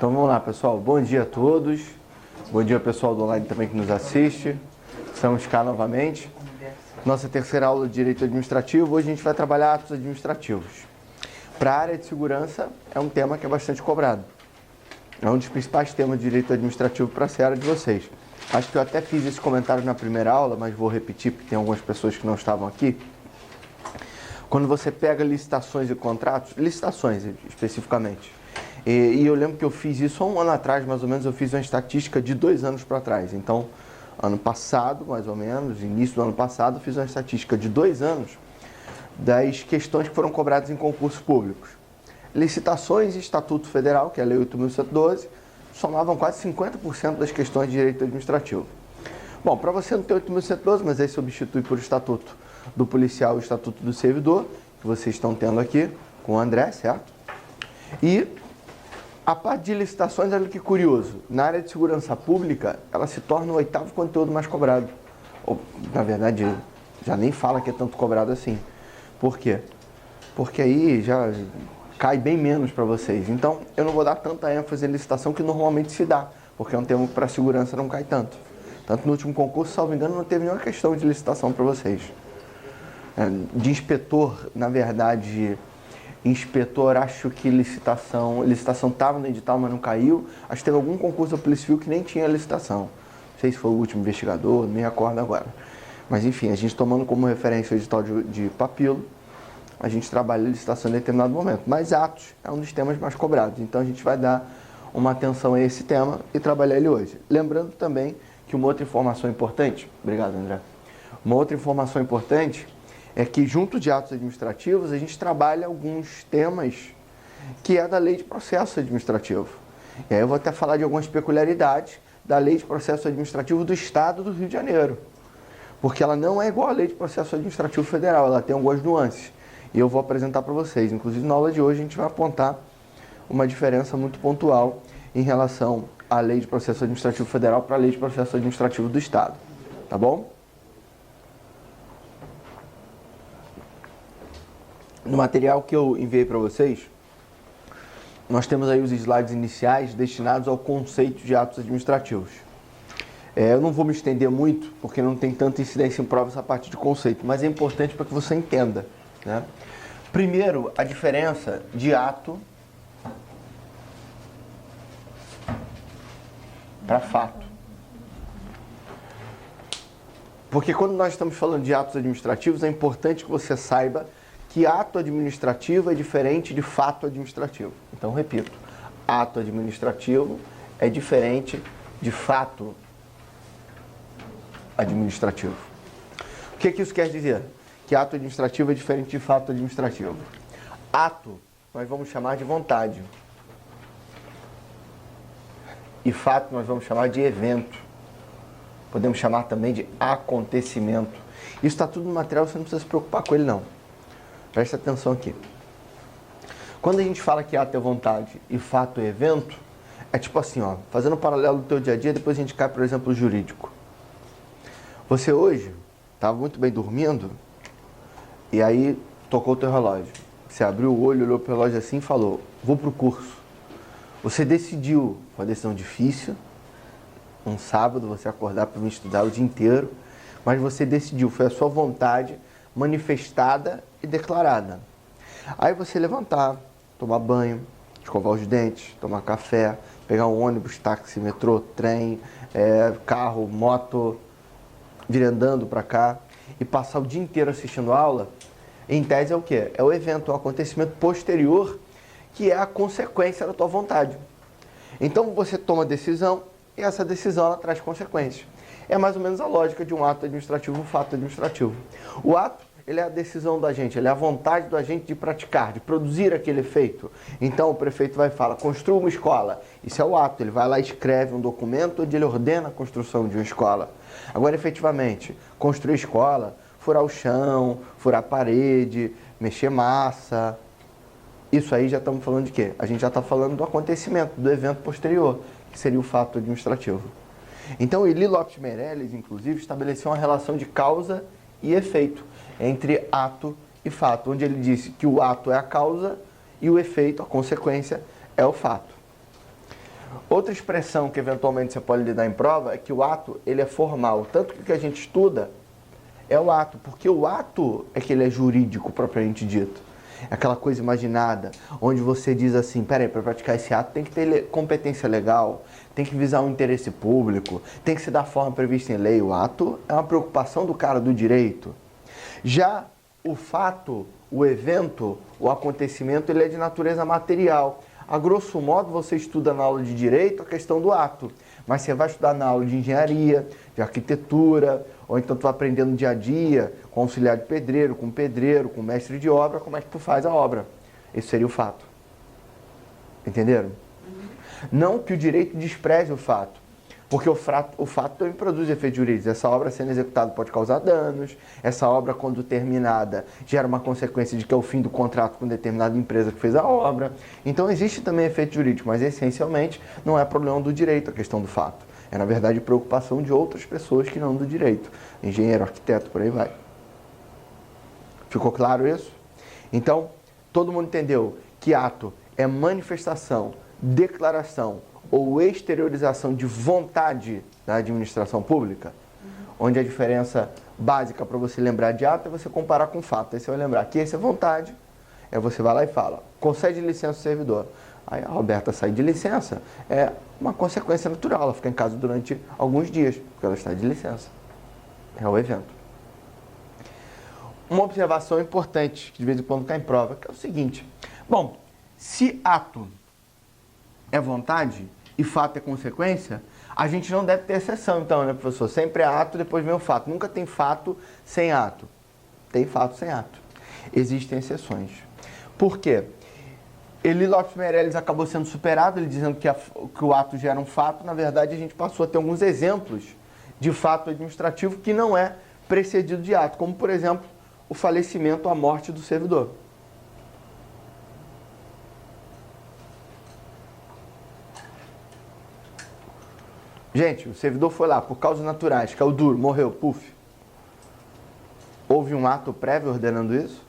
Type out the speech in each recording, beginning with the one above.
Então vamos lá, pessoal. Bom dia a todos. Bom dia, pessoal do online também que nos assiste. Estamos cá novamente. Nossa terceira aula de Direito Administrativo. Hoje a gente vai trabalhar atos administrativos. Para a área de segurança, é um tema que é bastante cobrado. É um dos principais temas de Direito Administrativo para a seara de vocês. Acho que eu até fiz esse comentário na primeira aula, mas vou repetir porque tem algumas pessoas que não estavam aqui. Quando você pega licitações e contratos, licitações especificamente, e eu lembro que eu fiz isso há um ano atrás, mais ou menos, eu fiz uma estatística de 2 anos para trás. Então, ano passado, mais ou menos, início do ano passado, eu fiz uma estatística de 2 anos das questões que foram cobradas em concursos públicos. Licitações e Estatuto Federal, que é a Lei 8.112, somavam quase 50% das questões de direito administrativo. Bom, para você não ter 8.112, mas aí substitui por Estatuto do Policial e Estatuto do Servidor, que vocês estão tendo aqui com o André, certo? E a parte de licitações, olha que curioso, na área de segurança pública, ela se torna o 8º conteúdo mais cobrado. Ou, na verdade, já nem fala que é tanto cobrado assim. Por quê? Porque aí já cai bem menos para vocês. Então, eu não vou dar tanta ênfase em licitação que normalmente se dá, porque é um tema que para a segurança não cai tanto. Tanto no último concurso, salvo engano, não teve nenhuma questão de licitação para vocês. De inspetor, na verdade, inspetor, acho que licitação estava no edital, mas não caiu. Acho que teve algum concurso da Polícia Civil que nem tinha licitação. Não sei se foi o último investigador, nem recordo agora. Mas enfim, a gente tomando como referência o edital de Papilo, a gente trabalha licitação em determinado momento. Mas atos é um dos temas mais cobrados, então a gente vai dar uma atenção a esse tema e trabalhar ele hoje. Lembrando também que uma outra informação importante, obrigado, André, uma outra informação importante é que junto de atos administrativos a gente trabalha alguns temas que é da Lei de Processo Administrativo. E aí eu vou até falar de algumas peculiaridades da Lei de Processo Administrativo do Estado do Rio de Janeiro. Porque ela não é igual à Lei de Processo Administrativo Federal, ela tem algumas nuances. E eu vou apresentar para vocês. Inclusive na aula de hoje a gente vai apontar uma diferença muito pontual em relação à Lei de Processo Administrativo Federal para a Lei de Processo Administrativo do Estado. Tá bom? No material que eu enviei para vocês, nós temos aí os slides iniciais destinados ao conceito de atos administrativos. Eu não vou me estender muito, porque não tem tanta incidência em prova essa parte de conceito, mas é importante para que você entenda, né? Primeiro, a diferença de ato para fato. Porque quando nós estamos falando de atos administrativos, é importante que você saiba que ato administrativo é diferente de fato administrativo. Então, repito, ato administrativo é diferente de fato administrativo. O que isso quer dizer? Que ato administrativo é diferente de fato administrativo. Ato, nós vamos chamar de vontade. E fato, nós vamos chamar de evento. Podemos chamar também de acontecimento. Isso está tudo no material, você não precisa se preocupar com ele, não. Presta atenção aqui. Quando a gente fala que ato é vontade e fato é evento, é tipo assim, ó, fazendo um paralelo do teu dia a dia, depois a gente cai, por exemplo, o jurídico. Você hoje estava muito bem dormindo e aí tocou o teu relógio. Você abriu o olho, olhou para o relógio assim e falou, vou para o curso. Você decidiu, foi uma decisão difícil, um sábado você acordar para vir estudar o dia inteiro, mas você decidiu, foi a sua vontade manifestada e declarada. Aí você levantar, tomar banho, escovar os dentes, tomar café, pegar um ônibus, táxi, metrô, trem, carro, moto, vir andando para cá e passar o dia inteiro assistindo aula, em tese é o quê? É o evento, o acontecimento posterior que é a consequência da tua vontade. Então você toma decisão e essa decisão ela traz consequências. É mais ou menos a lógica de um ato administrativo, um fato administrativo. O ato, ele é a decisão do agente, ele é a vontade do agente de praticar, de produzir aquele efeito. Então o prefeito vai e fala, construa uma escola. Isso é o ato, ele vai lá e escreve um documento onde ele ordena a construção de uma escola. Agora, efetivamente, construir escola, furar o chão, furar a parede, mexer massa, isso aí já estamos falando de quê? A gente já está falando do acontecimento, do evento posterior, que seria o fato administrativo. Então, Elie Lopes Meirelles, inclusive, estabeleceu uma relação de causa e efeito entre ato e fato, onde ele disse que o ato é a causa e o efeito, a consequência, é o fato. Outra expressão que eventualmente você pode lidar em prova é que o ato ele é formal. Tanto que o que a gente estuda é o ato, porque o ato é que ele é jurídico propriamente dito. É aquela coisa imaginada, onde você diz assim, peraí, para praticar esse ato tem que ter competência legal, tem que visar um interesse público, tem que se dar forma prevista em lei. O ato é uma preocupação do cara do direito. Já o fato, o evento, o acontecimento, ele é de natureza material. A grosso modo, você estuda na aula de direito a questão do ato, mas você vai estudar na aula de engenharia, de arquitetura, ou então tu vai aprender no dia a dia, com auxiliar de pedreiro, com mestre de obra, como é que tu faz a obra. Esse seria o fato. Entenderam? Não que o direito despreze o fato, porque o fato também produz efeitos jurídicos. Essa obra sendo executada pode causar danos, essa obra, quando terminada, gera uma consequência de que é o fim do contrato com determinada empresa que fez a obra. Então existe também efeito jurídico, mas essencialmente não é problema do direito a questão do fato. É, na verdade, preocupação de outras pessoas que não do direito. Engenheiro, arquiteto, por aí vai. Ficou claro isso? Então, todo mundo entendeu que ato é manifestação, declaração ou exteriorização de vontade da administração pública, onde a diferença básica para você lembrar de ato é você comparar com fato. Aí você vai lembrar que esse é vontade, aí você vai lá e fala, concede licença ao servidor. Aí a Roberta sai de licença, é uma consequência natural, ela fica em casa durante alguns dias, porque ela está de licença. É o evento. Uma observação importante, que de vez em quando cai em prova, que é o seguinte. Bom, se ato é vontade e fato é consequência, a gente não deve ter exceção, então, né, professor? Sempre é ato, depois vem o fato. Nunca tem fato sem ato. Tem fato sem ato. Existem exceções. Por quê? Eli Lopes Meirelles acabou sendo superado, ele dizendo que o ato gera um fato. Na verdade, a gente passou a ter alguns exemplos de fato administrativo que não é precedido de ato, como, por exemplo, o falecimento, a morte do servidor. Gente, o servidor foi lá por causas naturais, caiu duro, morreu, puf. Houve um ato prévio ordenando isso?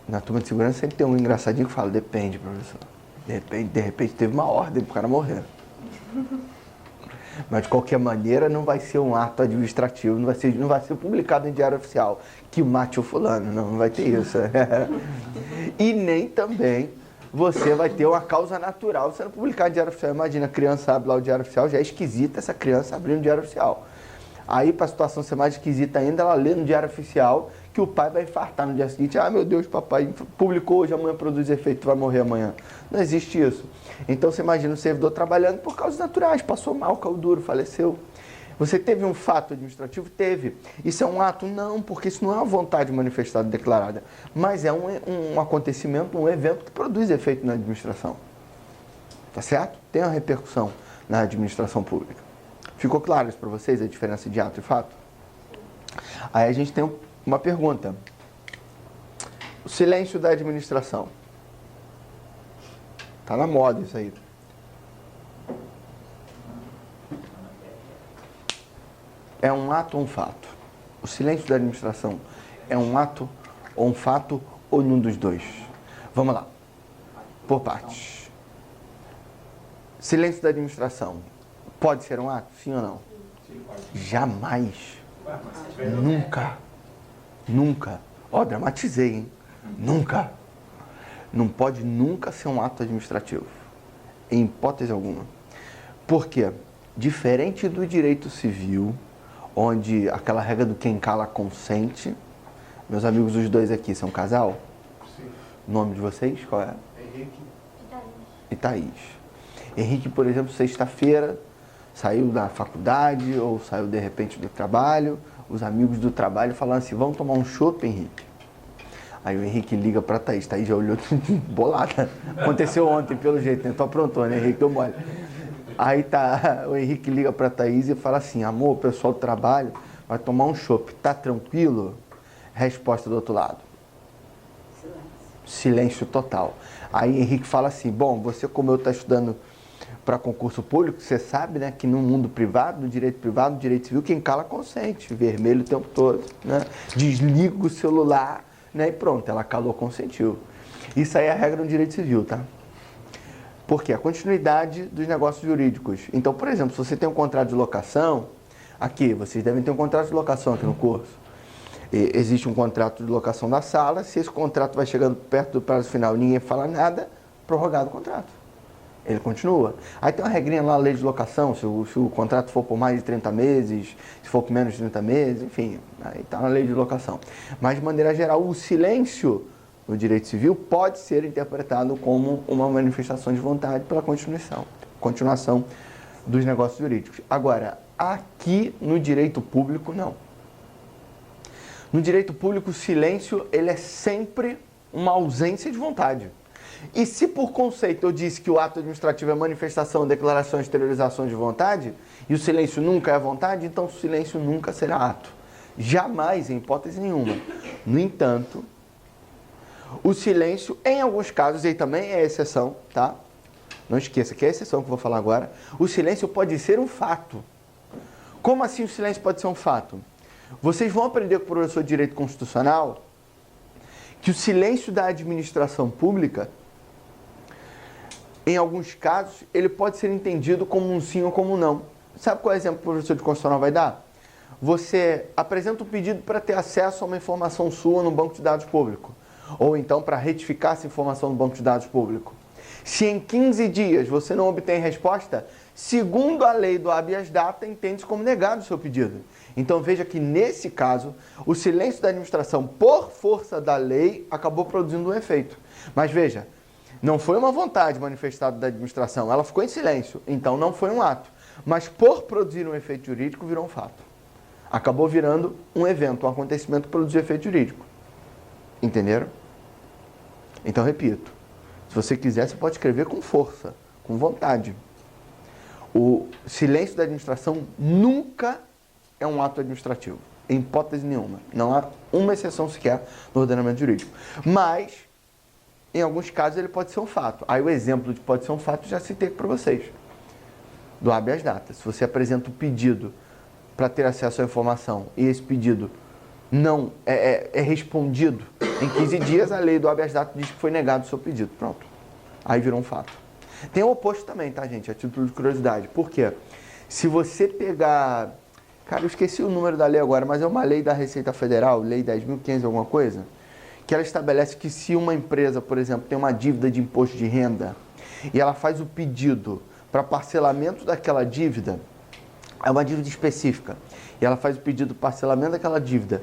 Na turma de segurança sempre tem um engraçadinho que fala, depende, professor. De repente teve uma ordem para o cara morrer. Mas de qualquer maneira não vai ser um ato administrativo, não vai ser publicado em diário oficial que mate o fulano, não vai ter isso. E nem também você vai ter uma causa natural sendo publicado em diário oficial. Imagina, a criança abre lá o diário oficial, já é esquisita essa criança abrindo o diário oficial. Aí, para a situação ser mais esquisita ainda, ela lê no diário oficial que o pai vai infartar no dia seguinte. Ah, meu Deus, papai publicou hoje, amanhã produz efeito, vai morrer amanhã. Não existe isso. Então, você imagina o servidor trabalhando por causas naturais, passou mal, caiu duro, faleceu. Você teve um fato administrativo? Teve. Isso é um ato? Não, porque isso não é uma vontade manifestada, declarada. Mas é um acontecimento, um evento que produz efeito na administração. Tá certo? Tem uma repercussão na administração pública. Ficou claro isso para vocês, a diferença de ato e fato? Aí a gente tem uma pergunta. O silêncio da administração. Tá na moda isso aí. É um ato ou um fato? O silêncio da administração é um ato ou um fato ou nenhum dos dois? Vamos lá. Por partes. Silêncio da administração. Pode ser um ato? Sim ou não? Jamais. Nunca. Nunca. Ó, dramatizei, hein? Nunca. Não pode nunca ser um ato administrativo. Em hipótese alguma. Por quê? Diferente do direito civil, onde aquela regra do quem cala consente. Meus amigos, os dois aqui, são casal? Sim. O nome de vocês, qual é? Henrique. E Thaís. Henrique, por exemplo, sexta-feira, saiu da faculdade ou saiu de repente do trabalho, os amigos do trabalho falaram assim, vamos tomar um chopp, Henrique? Aí o Henrique liga pra Thaís, Thaís já olhou bolada. Aconteceu ontem, pelo jeito, né? Tô aprontou, né, Henrique? Deu mole. Aí o Henrique liga pra Thaís e fala assim, amor, o pessoal do trabalho vai tomar um chopp, tá tranquilo? Resposta do outro lado. Silêncio total. Aí Henrique fala assim, bom, você como eu tá estudando para concurso público, você sabe, né, que no mundo privado, no direito civil, quem cala consente, vermelho o tempo todo, né? Desliga o celular, né, e pronto, ela calou, consentiu. Isso aí é a regra no direito civil, tá? Por quê? A continuidade dos negócios jurídicos. Então, por exemplo, se você tem um contrato de locação, aqui, vocês devem ter um contrato de locação aqui no curso. Existe um contrato de locação da sala, se esse contrato vai chegando perto do prazo final e ninguém fala nada, prorrogado o contrato. Ele continua. Aí tem uma regrinha lá na lei de locação, se o contrato for por mais de 30 meses, se for por menos de 30 meses, enfim, aí está na lei de locação. Mas, de maneira geral, o silêncio no direito civil pode ser interpretado como uma manifestação de vontade pela continuação dos negócios jurídicos. Agora, aqui no direito público, não. No direito público, o silêncio ele é sempre uma ausência de vontade. E se por conceito eu disse que o ato administrativo é manifestação, declaração, exteriorização de vontade, e o silêncio nunca é vontade, então o silêncio nunca será ato. Jamais, em hipótese nenhuma. No entanto, o silêncio, em alguns casos, e também é exceção, tá? Não esqueça que é a exceção que eu vou falar agora. O silêncio pode ser um fato. Como assim o silêncio pode ser um fato? Vocês vão aprender com o professor de Direito Constitucional que o silêncio da administração pública, em alguns casos, ele pode ser entendido como um sim ou como um não. Sabe qual é o exemplo que o professor de Constitucional vai dar? Você apresenta um pedido para ter acesso a uma informação sua no banco de dados público, ou então para retificar essa informação no banco de dados público. Se em 15 dias você não obtém resposta, segundo a lei do habeas data, entende-se como negado o seu pedido. Então veja que nesse caso, o silêncio da administração, por força da lei, acabou produzindo um efeito. Mas veja, não foi uma vontade manifestada da administração, ela ficou em silêncio, então não foi um ato. Mas por produzir um efeito jurídico, virou um fato. Acabou virando um evento, um acontecimento que produziu efeito jurídico. Entenderam? Então, repito, se você quiser, você pode escrever com força, com vontade. O silêncio da administração nunca é um ato administrativo, em hipótese nenhuma. Não há uma exceção sequer no ordenamento jurídico. Mas, em alguns casos, ele pode ser um fato. Aí o exemplo de pode ser um fato já citei para vocês, do habeas data. Se você apresenta um pedido para ter acesso à informação e esse pedido não é respondido em 15 dias, a lei do habeas data diz que foi negado o seu pedido. Pronto. Aí virou um fato. Tem o oposto também, tá, gente? A título de curiosidade. Por quê? Se você pegar... Cara, eu esqueci o número da lei agora, mas é uma lei da Receita Federal, lei 10.500 alguma coisa, que ela estabelece que se uma empresa, por exemplo, tem uma dívida de imposto de renda e ela faz o pedido para parcelamento daquela dívida, é uma dívida específica, e ela faz o pedido de parcelamento daquela dívida.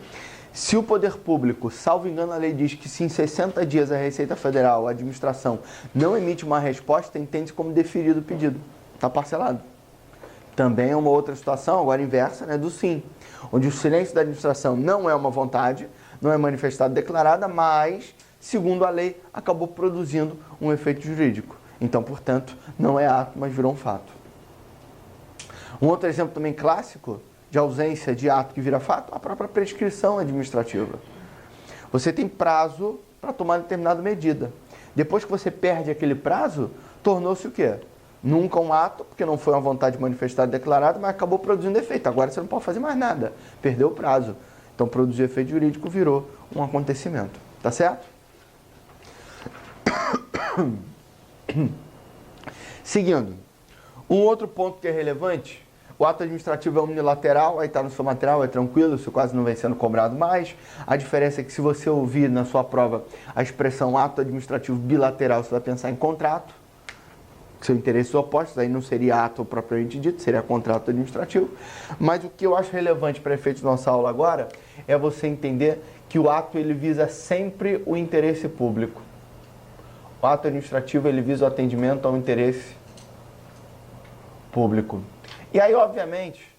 Se o poder público, salvo engano, a lei diz que se em 60 dias a Receita Federal, a administração, não emite uma resposta, entende-se como deferido o pedido. Está parcelado. Também é uma outra situação, agora inversa, né, do sim, onde o silêncio da administração não é uma vontade, não é manifestada declarada, mas, segundo a lei, acabou produzindo um efeito jurídico. Então, portanto, não é ato, mas virou um fato. Um outro exemplo também clássico de ausência de ato que vira fato, a própria prescrição administrativa. Você tem prazo para tomar determinada medida. Depois que você perde aquele prazo, tornou-se o quê? Nunca um ato, porque não foi uma vontade manifestada e declarada, mas acabou produzindo efeito. Agora você não pode fazer mais nada, perdeu o prazo. Então, produzir efeito jurídico virou um acontecimento. Tá certo? Seguindo, um outro ponto que é relevante, o ato administrativo é unilateral, aí está no seu material, é tranquilo, isso quase não vem sendo cobrado mais. A diferença é que se você ouvir na sua prova a expressão ato administrativo bilateral, você vai pensar em contrato, que são interesses opostos, aí não seria ato propriamente dito, seria contrato administrativo. Mas o que eu acho relevante para efeitos da nossa aula agora é você entender que o ato ele visa sempre o interesse público. O ato administrativo ele visa o atendimento ao interesse público. E aí, obviamente,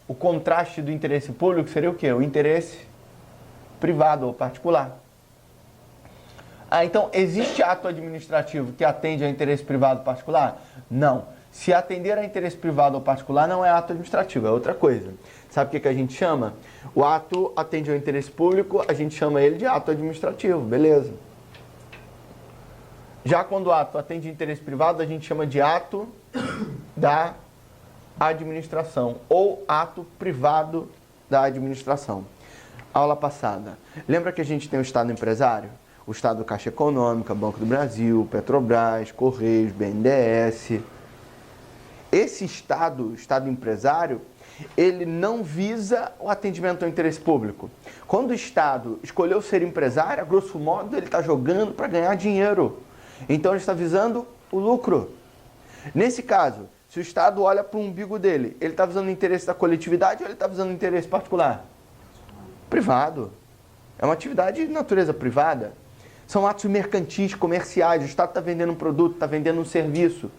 o contraste do interesse público seria o quê? O interesse privado ou particular. Então, existe ato administrativo que atende a interesse privado ou particular? Não. Se atender a interesse privado ou particular, não é ato administrativo, é outra coisa. Sabe o que a gente chama? O ato atende ao interesse público, a gente chama ele de ato administrativo, beleza. Já quando o ato atende ao interesse privado, a gente chama de ato da administração ou ato privado da administração. Aula passada. Lembra que a gente tem o Estado empresário? o Estado Caixa Econômica, Banco do Brasil, Petrobras, Correios, BNDES. Esse Estado empresário, ele não visa o atendimento ao interesse público. Quando o Estado escolheu ser empresário, a grosso modo, ele está jogando para ganhar dinheiro. Então, ele está visando o lucro. Nesse caso, se o Estado olha para o umbigo dele, ele está visando o interesse da coletividade ou ele está visando o interesse particular? Privado. É uma atividade de natureza privada. São atos mercantis, comerciais. O Estado está vendendo um produto, está vendendo um serviço.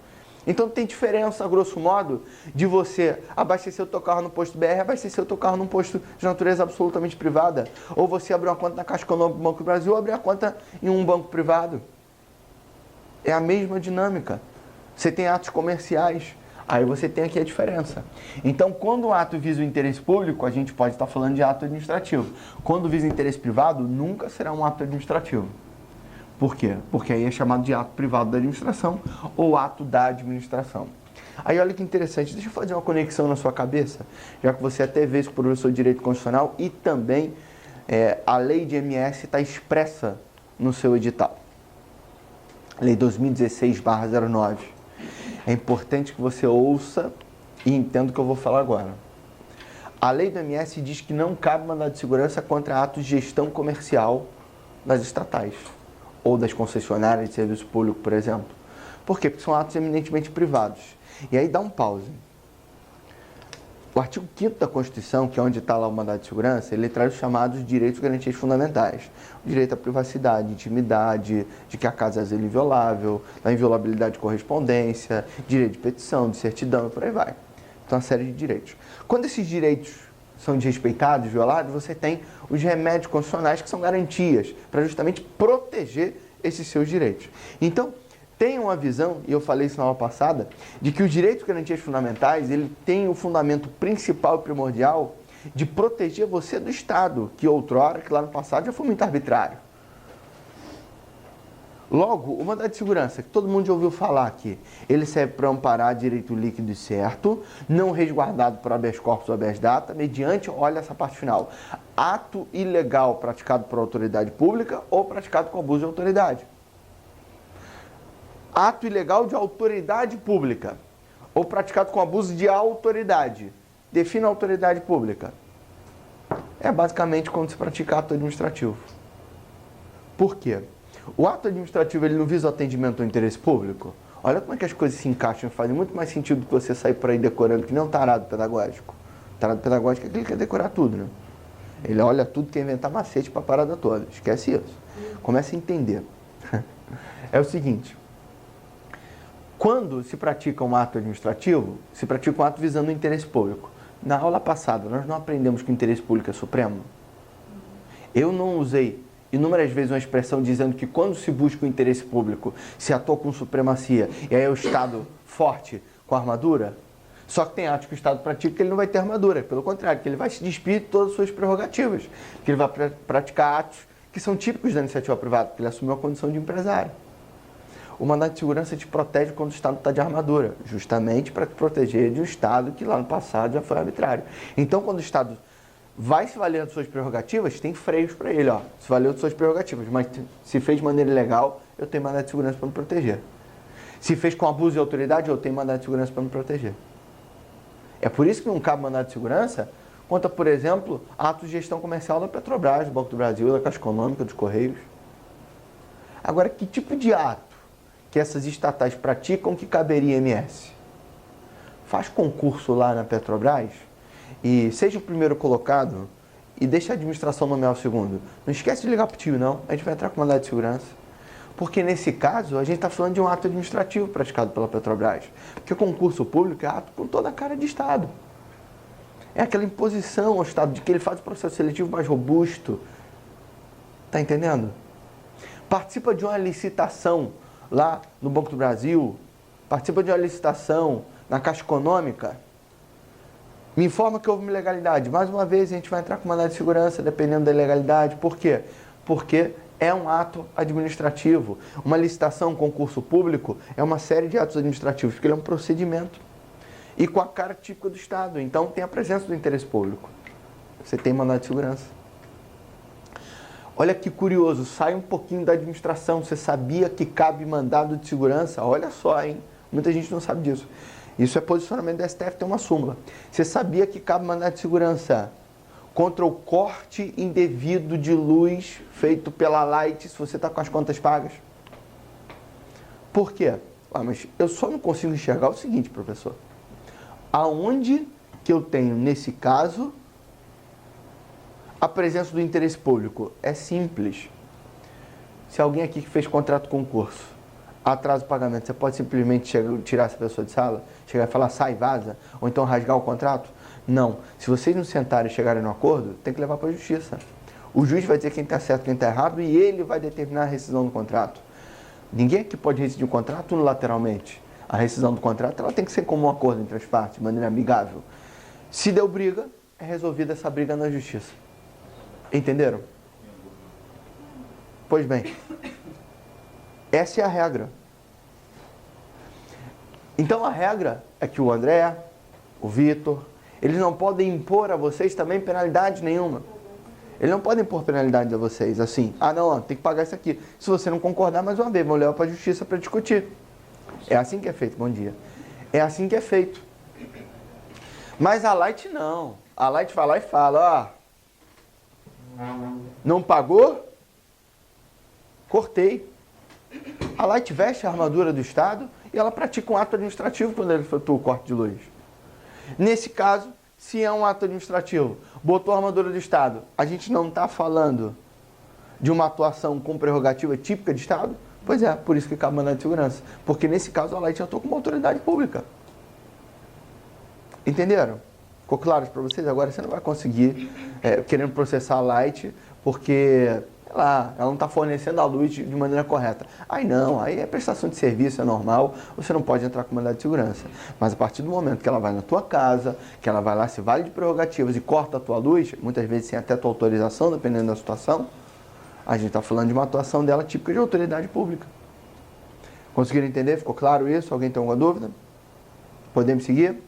Então tem diferença, a grosso modo, de você abastecer o teu carro no posto BR, abastecer o teu carro num posto de natureza absolutamente privada. Ou você abrir uma conta na Caixa Econômica do Banco do Brasil ou abrir uma conta em um banco privado. É a mesma dinâmica. Você tem atos comerciais, aí você tem aqui a diferença. Então, quando o ato visa o interesse público, a gente pode estar falando de ato administrativo. Quando visa o interesse privado, nunca será um ato administrativo. Por quê? Porque aí é chamado de ato privado da administração ou ato da administração. Aí olha que interessante, deixa eu fazer uma conexão na sua cabeça, já que você até vê que o professor de Direito Constitucional e também a lei de MS está expressa no seu edital. Lei 2016/09. É importante que você ouça e entenda o que eu vou falar agora. A lei do MS diz que não cabe mandado de segurança contra atos de gestão comercial das estatais ou das concessionárias de serviço público, por exemplo. Por quê? Porque são atos eminentemente privados. E aí dá um pause. O artigo 5º da Constituição, que é onde está lá o mandado de segurança, ele traz os chamados direitos e garantias fundamentais. O direito à privacidade, intimidade, de que a casa é inviolável, da inviolabilidade de correspondência, direito de petição, de certidão e por aí vai. Então, uma série de direitos. Quando esses direitos são desrespeitados, violados, você tem os remédios constitucionais, que são garantias para justamente proteger esses seus direitos. Então, tem uma visão, e eu falei isso na aula passada, de que os direitos e garantias fundamentais, ele tem o fundamento principal e primordial de proteger você do Estado, que outrora, que lá no passado já foi muito arbitrário. Logo, o mandado de segurança, que todo mundo já ouviu falar aqui, ele serve para amparar direito líquido e certo, não resguardado por habeas corpus ou habeas data, mediante, olha essa parte final, ato ilegal praticado por autoridade pública ou praticado com abuso de autoridade. Ato ilegal de autoridade pública ou praticado com abuso de autoridade. Defina a autoridade pública. É basicamente quando se pratica ato administrativo. Por quê? O ato administrativo ele não visa o atendimento ao interesse público? Olha como é que as coisas se encaixam e fazem muito mais sentido do que você sair por aí decorando, que nem um tarado pedagógico. O tarado pedagógico é aquele que quer decorar tudo, né? Ele olha tudo, quer inventar macete para a parada toda. Esquece isso. Começa a entender. É o seguinte. Quando se pratica um ato administrativo, se pratica um ato visando o interesse público. Na aula passada, nós não aprendemos que o interesse público é supremo? Eu não usei inúmeras vezes uma expressão dizendo que quando se busca o interesse público, se atua com supremacia, e aí é o Estado forte com armadura? Só que tem atos que o Estado pratica que ele não vai ter armadura. Pelo contrário, que ele vai se despir de todas as suas prerrogativas. Que ele vai praticar atos que são típicos da iniciativa privada, porque ele assumiu a condição de empresário. O mandado de segurança te protege quando o Estado está de armadura, justamente para te proteger de um Estado que lá no passado já foi arbitrário. Então, quando o Estado vai se valer das suas prerrogativas, tem freios para ele. Ó, se valeu das suas prerrogativas, mas se fez de maneira ilegal, eu tenho mandado de segurança para me proteger. Se fez com abuso de autoridade, eu tenho mandado de segurança para me proteger. É por isso que não cabe mandado de segurança contra, por exemplo, atos de gestão comercial da Petrobras, do Banco do Brasil, da Caixa Econômica, dos Correios. Agora, que tipo de ato que essas estatais praticam que caberia MS? Faz concurso lá na Petrobras e seja o primeiro colocado e deixa a administração nomear o segundo. Não esquece de ligar para o tio, não. A gente vai entrar com mandado de segurança. Porque nesse caso, a gente está falando de um ato administrativo praticado pela Petrobras. Porque concurso público é ato com toda a cara de Estado. É aquela imposição ao Estado de que ele faz o processo seletivo mais robusto. Está entendendo? Participa de uma licitação lá no Banco do Brasil, participa de uma licitação na Caixa Econômica, me informa que houve uma ilegalidade. Mais uma vez, a gente vai entrar com mandado de segurança, dependendo da ilegalidade. Por quê? Porque é um ato administrativo. Uma licitação, um concurso público, é uma série de atos administrativos, porque ele é um procedimento. E com a cara típica do Estado. Então, tem a presença do interesse público. Você tem mandado de segurança. Olha que curioso, sai um pouquinho da administração. Você sabia que cabe mandado de segurança? Olha só, hein? Muita gente não sabe disso. Isso é posicionamento do STF, tem uma súmula. Você sabia que cabe mandado de segurança contra o corte indevido de luz feito pela Light se você está com as contas pagas? Por quê? Mas eu só não consigo enxergar o seguinte, professor. Aonde que eu tenho, nesse caso, a presença do interesse público? É simples. Se alguém aqui que fez contrato concurso atrasa o pagamento, você pode simplesmente tirar essa pessoa de sala, chegar e falar, sai, vaza, ou então rasgar o contrato? Não. Se vocês não sentarem e chegarem no acordo, tem que levar para a justiça. O juiz vai dizer quem está certo e quem está errado e ele vai determinar a rescisão do contrato. Ninguém aqui pode rescindir um contrato unilateralmente. A rescisão do contrato ela tem que ser como um acordo entre as partes, de maneira amigável. Se deu briga, é resolvida essa briga na justiça. Entenderam? Pois bem, essa é a regra. Então a regra é que o André, o Vitor, eles não podem impor a vocês também penalidade nenhuma. Eles não podem impor penalidade a vocês, assim, não, tem que pagar isso aqui. Se você não concordar, mais uma vez, vão levar para a justiça para discutir. É assim que é feito, bom dia. É assim que é feito. Mas a Light não. A Light vai lá e fala, não pagou? Cortei. A Light veste a armadura do Estado e ela pratica um ato administrativo quando ele efetua o corte de luz. Nesse caso, se é um ato administrativo, botou a armadura do Estado, a gente não está falando de uma atuação com prerrogativa típica de Estado? Pois é, por isso que cabe mandado de segurança. Porque nesse caso a Light atua como autoridade pública. Entenderam? Ficou claro para vocês? Agora você não vai conseguir querendo processar a Light porque ela não está fornecendo a luz de maneira correta. Aí não, aí é prestação de serviço, é normal, você não pode entrar com mandado de segurança. Mas a partir do momento que ela vai na tua casa, que ela vai lá, se vale de prerrogativas e corta a tua luz, muitas vezes sem até tua autorização, dependendo da situação, a gente está falando de uma atuação dela típica de autoridade pública. Conseguiram entender? Ficou claro isso? Alguém tem alguma dúvida? Podemos seguir?